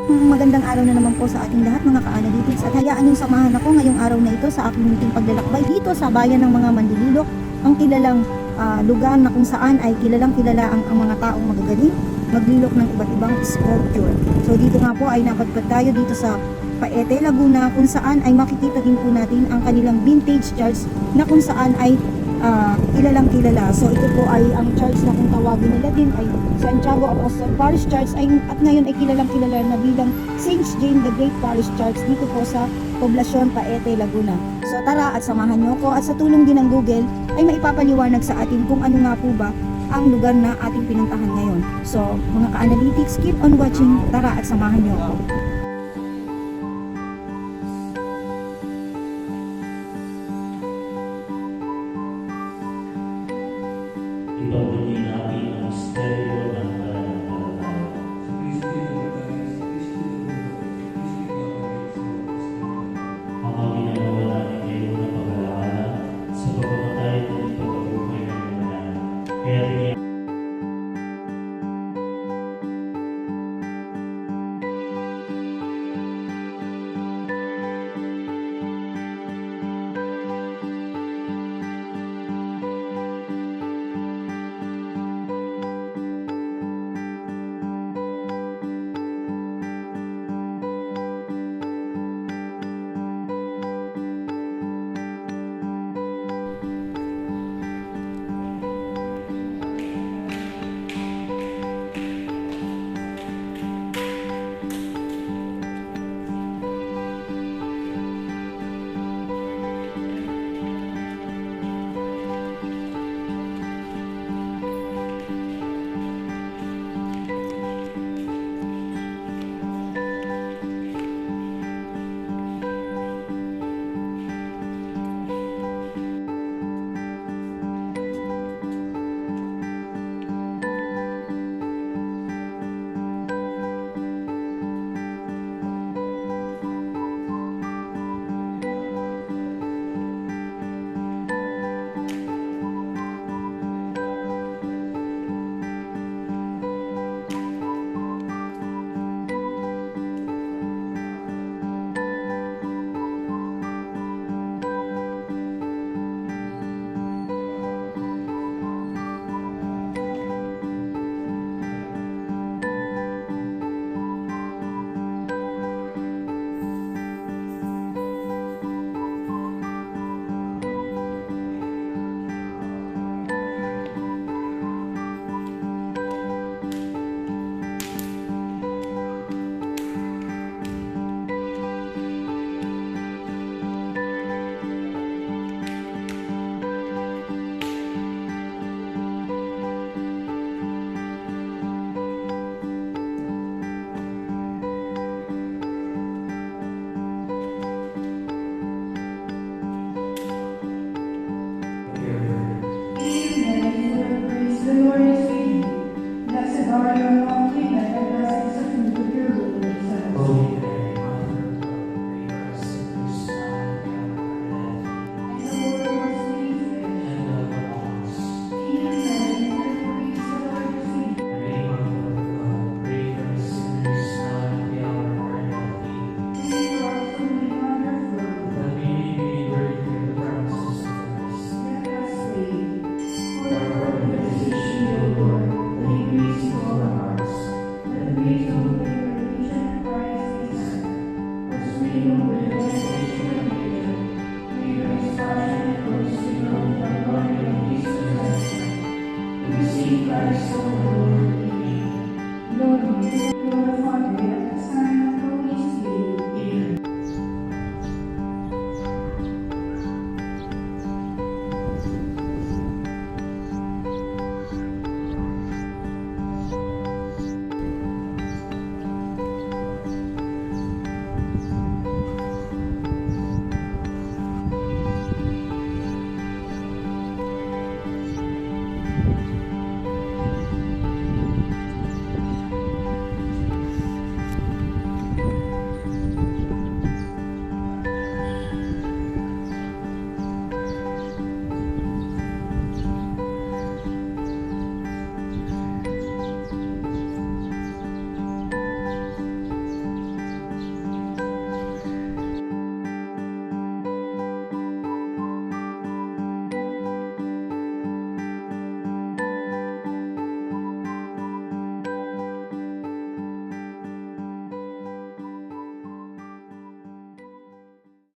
Magandang araw na naman po sa ating lahat mga ka-analytics at hayaan niyong samahan ako ngayong araw na ito sa aking munting paglalakbay dito sa bayan ng mga Mandililok, ang kilalang lugar na kung saan ay kilalang kilala ang mga taong magagaling maglilok ng iba't ibang sculpture. So dito nga po ay napadpad tayo dito sa Paete, Laguna, kung saan ay makikita din po natin ang kanilang vintage church na kung saan ay kilalang kilala. So ito po ay ang church na kung tawagin nila din ay Santiago Apostol Parish Church at ngayon ay kilalang kilala na bilang St. James the Great Parish Church dito po sa poblasyon Paete, Laguna. So tara at samahan nyo ko at sa tulong din ng Google ay maipapaliwanag sa atin kung ano nga po ba ang lugar na ating pinuntahan ngayon. So mga ka-analytics, keep on watching, tara at samahan nyo ako. Ipagbuti natin ang stereo ng pananampalataya. Ama, ginagawa natin ngayon na pag-alaala sa pagkamatay at pagkabuhay ng mga namin. Kaya The Lord is with you. Blessed are you among women, and blessed is the fruit of your womb, Jesus. Holy Mary, Mother of God, pray for us sinners now and at the hour of our death. And the Lord was with you. And love among us. Jesus, and praise the Lord is with you. Mary, Mother of God, pray for us sinners now and at the hour of our death. Pray for us, Holy Mother of God. That we may be worthy of the promises of Christ. Let us pray. For the organization, O Lord, the increase in all our hearts, that we may obey the religion of Christ, His Son, as we know with